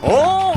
Oh!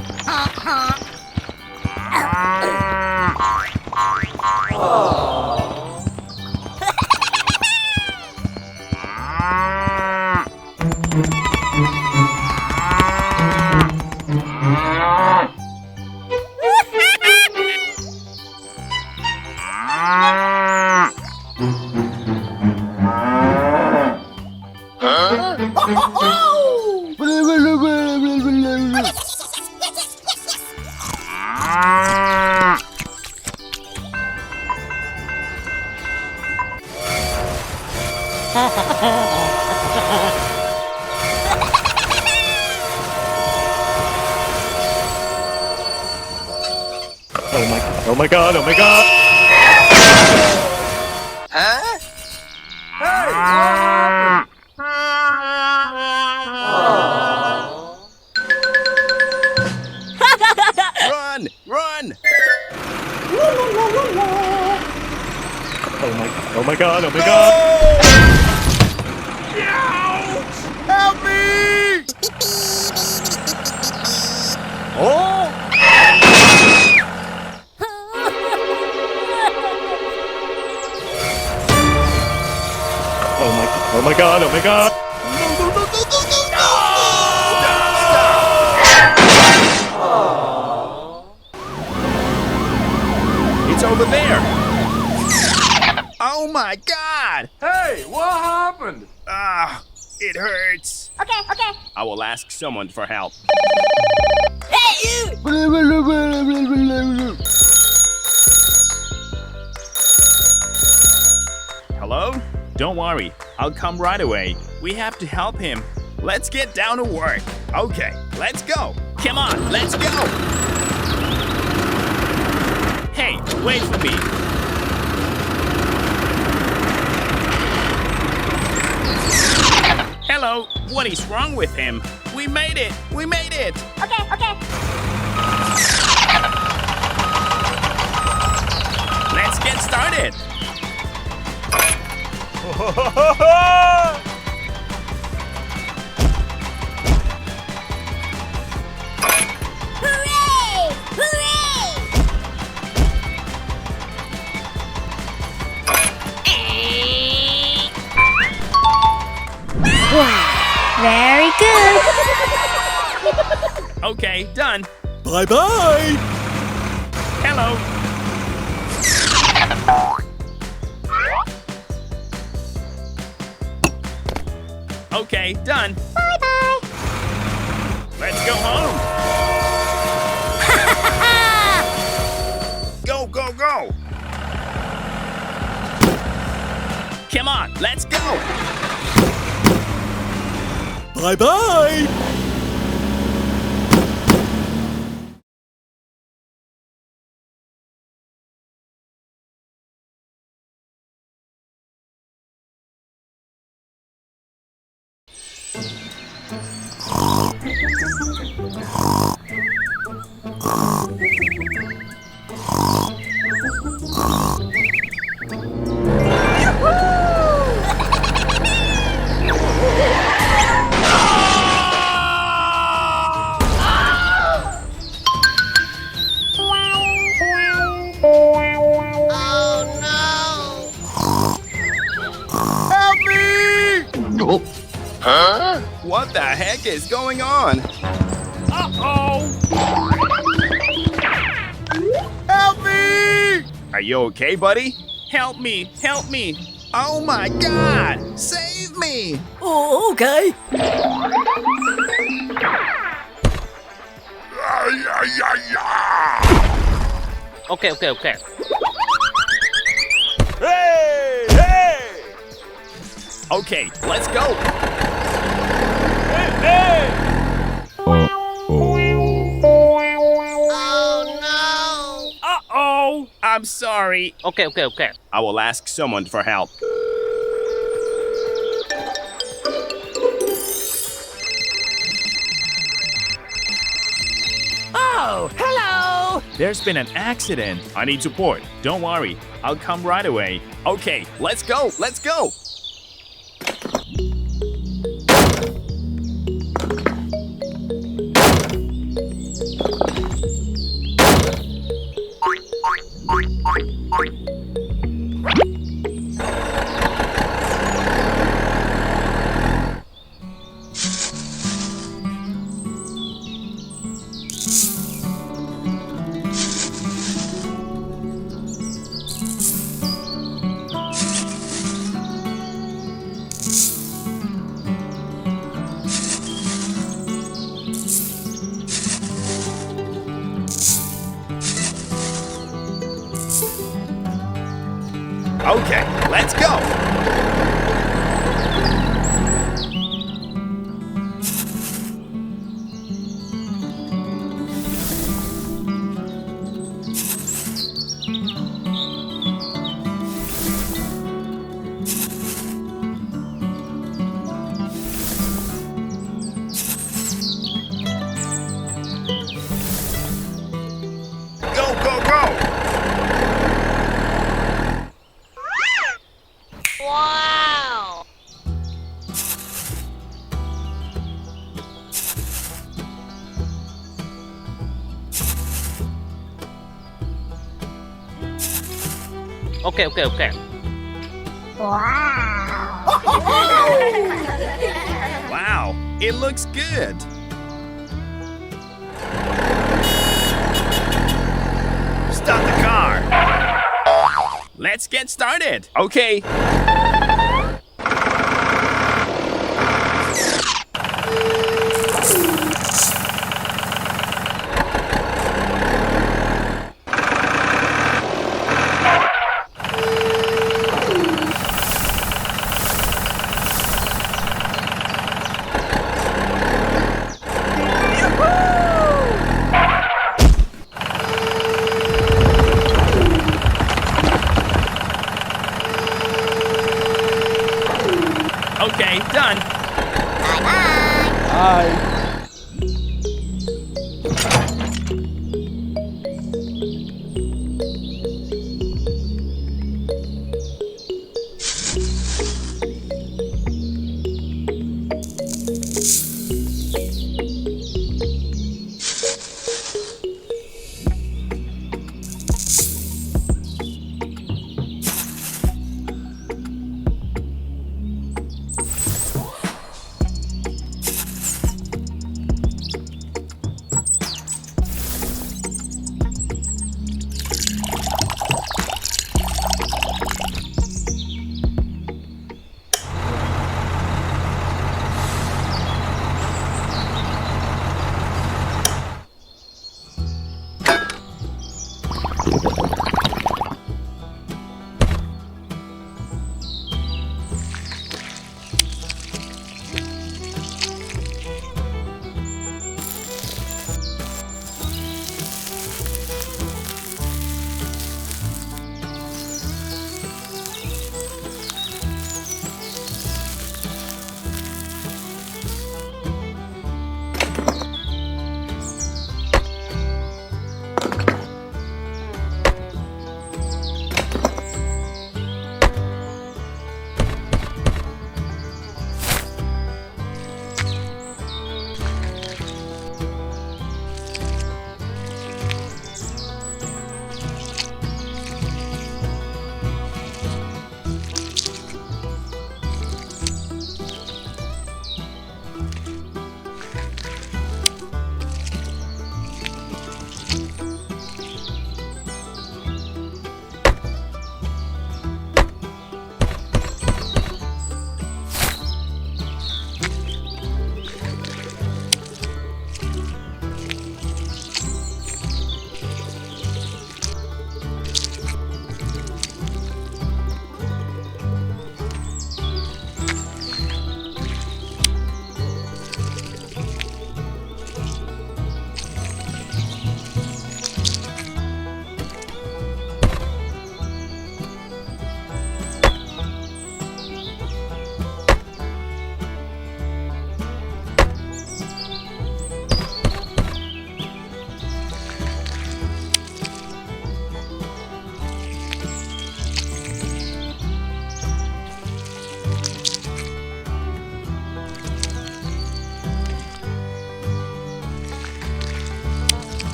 Oh my god, oh my god! Huh? Hey, what happened? Run! Run! Oh my god, oh my god! Help me! Oh! Oh my god, oh my god! It's over there! Oh my god! Hey, what happened? Ah, it hurts. Okay. I will ask someone for help. Hey, you! Hello? Don't worry, I'll come right away. We have to help him. Let's get down to work. Okay, let's go. Come on, let's go. Hey, wait for me. Hello, what is wrong with him? We made it! We made it! Okay. Let's get started! Very good. Okay, done. Bye-bye! Hello. Okay, done. Bye-bye. Let's go home. Go, go, go. Come on, let's go. Bye-bye! Help me! Huh? What the heck is going on? Uh-oh! Help me! Are you okay, buddy? Help me! Help me! Oh my god! Save me! Oh, okay. Okay. Hey! Hey! Okay, let's go! Hey! Uh-oh! I'm sorry. Okay. I will ask someone for help. Oh, hello. There's been an accident. I need support. Don't worry. I'll come right away. Okay, let's go. Let's go. Okay, let's go. Go, go, go. Wow! Okay, okay, okay. Wow! Wow, it looks good. Stop the car. Let's get started. Okay. Okay, done.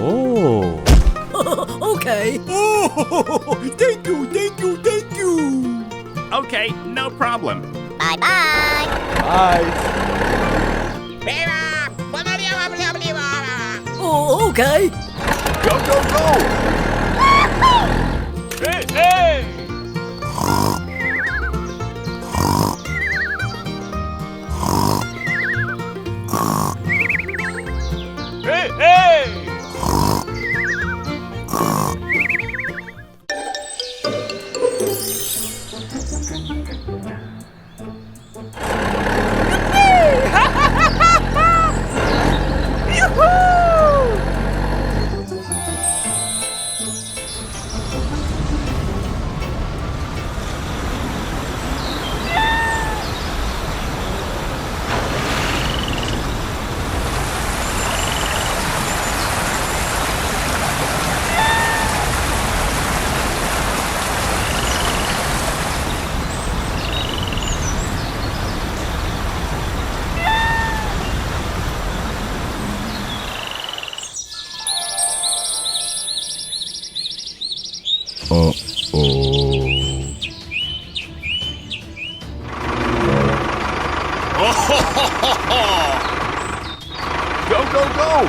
Oh. Okay. Oh, thank you, thank you, thank you. Okay, no problem. Bye-bye. Bye. Oh, okay. Go, go, go. Hey, hey! Hey, hey! Go, go, go!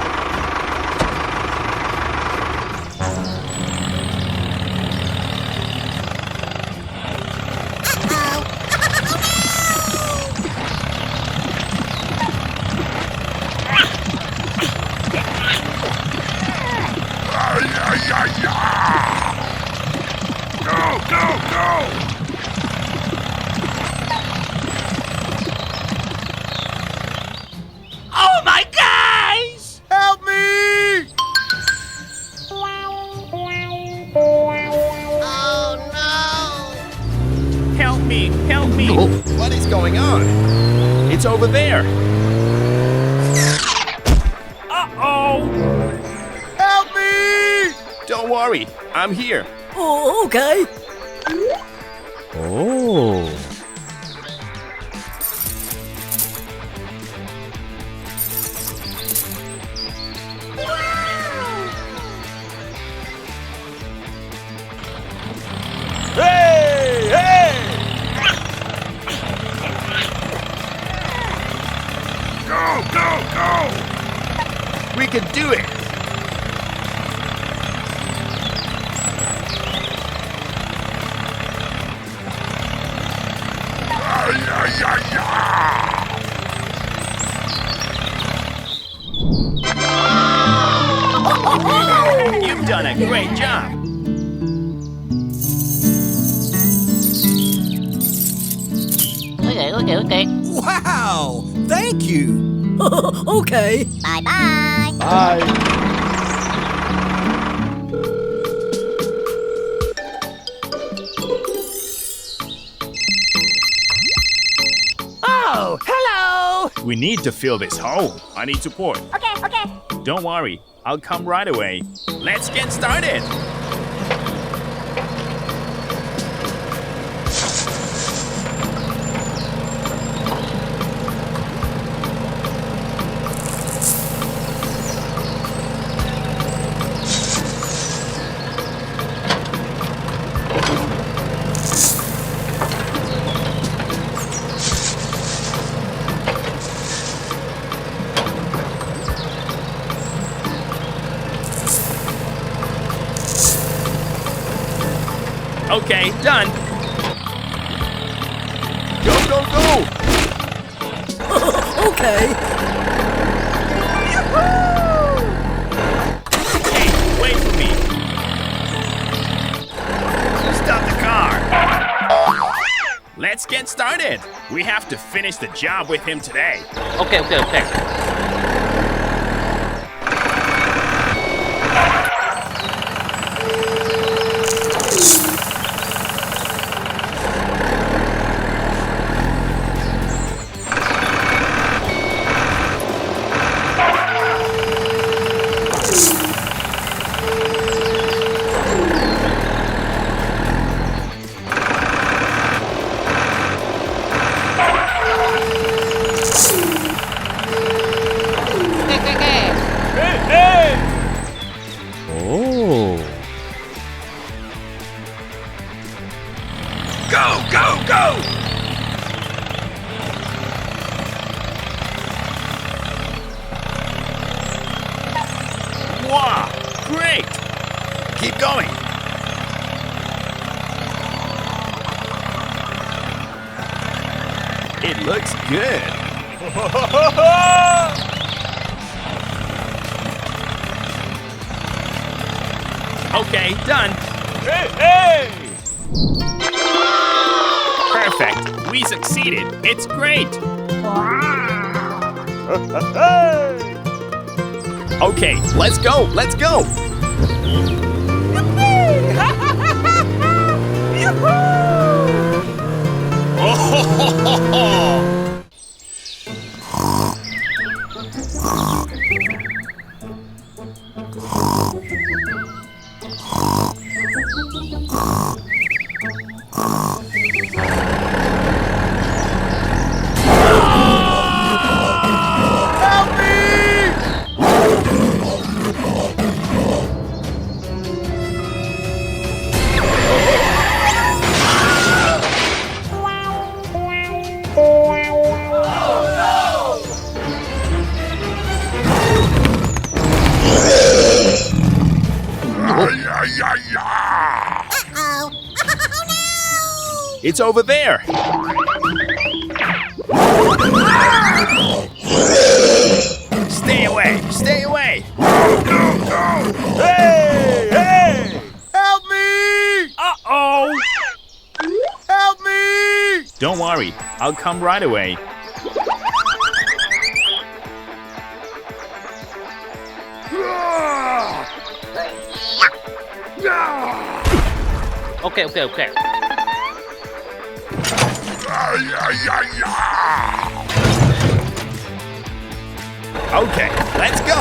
Go, go, go. Oh my gosh! Help me. Oh Help me, help me! What is going on? It's over there! Uh-oh! Help me. Don't worry, I'm here. Oh, okay. Oh. Hey, hey. Go, go, go. We can do it! You've done a great job! Okay. Wow, thank you. Okay. Bye-bye. Bye. Oh, hello! We need to fill this hole. I need support. Okay, okay. Don't worry, I'll come right away. Let's get started! Okay, done. Go, go, go! Okay. Hey, wait for me. Stop the car. let's get started. We have to finish the job with him today. Okay, okay, okay. Oh. Go, go, go! Wow, great! Keep going. It looks good. Okay, done. Hey, hey! Perfect. We succeeded. It's great. Okay, let's go. Let's go. It's over there. Stay away. Stay away. No, no, no. Hey, hey. Help me. Uh-oh. Help me. Don't worry. I'll come right away. Okay, okay, okay. Okay, let's go.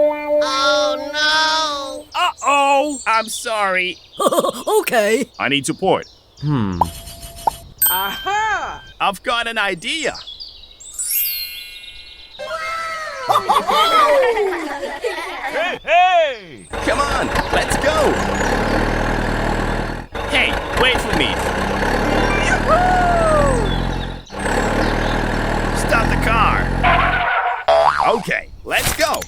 Oh no! Uh-oh. I'm sorry. Okay. I need support. Aha! I've got an idea. Hey, hey! Come on, let's go. Hey, wait for me. Stop the car. Okay, let's go.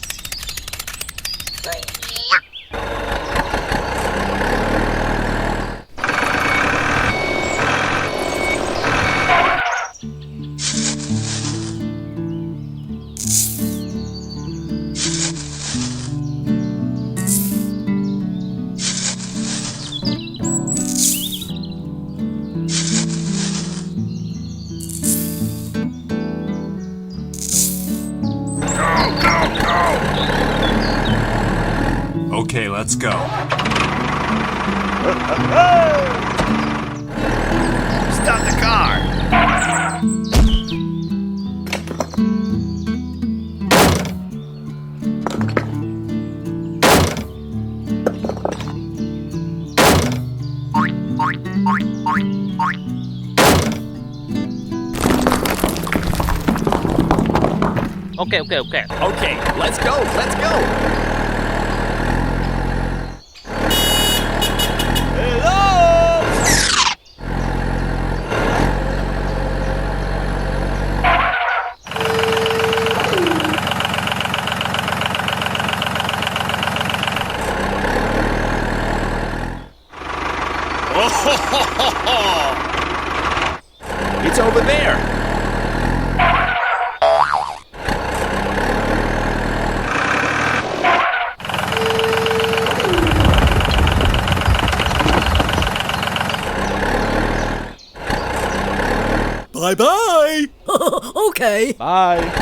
Okay, let's go. Stop the car. Okay, okay, okay. Okay, let's go. Let's go. It's over there. Bye-bye. Okay. Bye.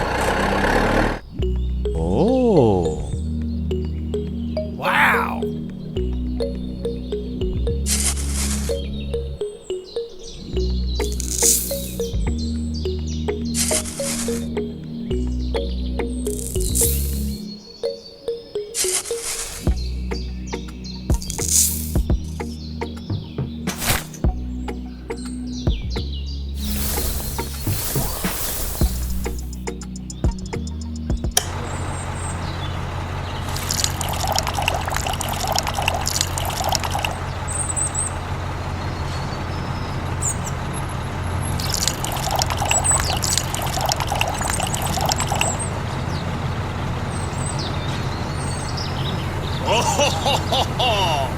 Oh. Wow. Oh.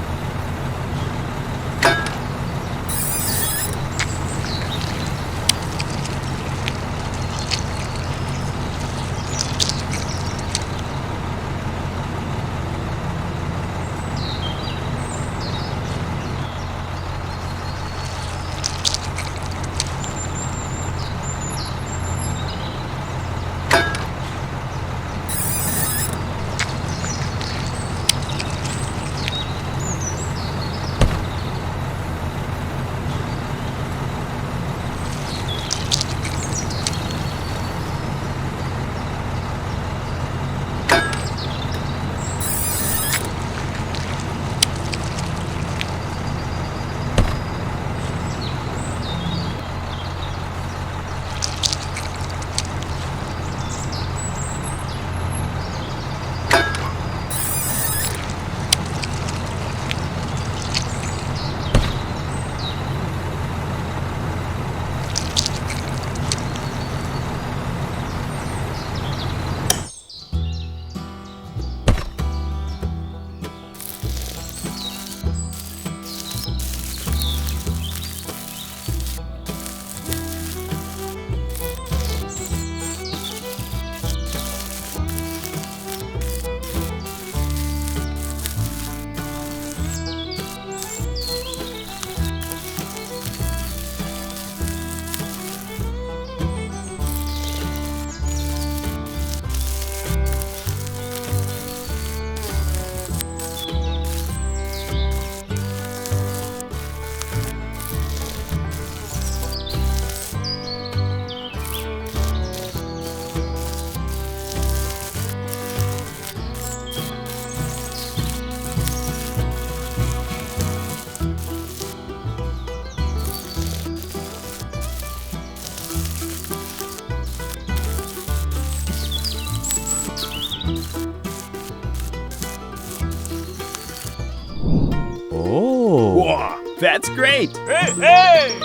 Wow, that's great. Hey, hey!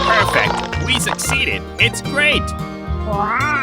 Perfect. We succeeded. It's great. Wow.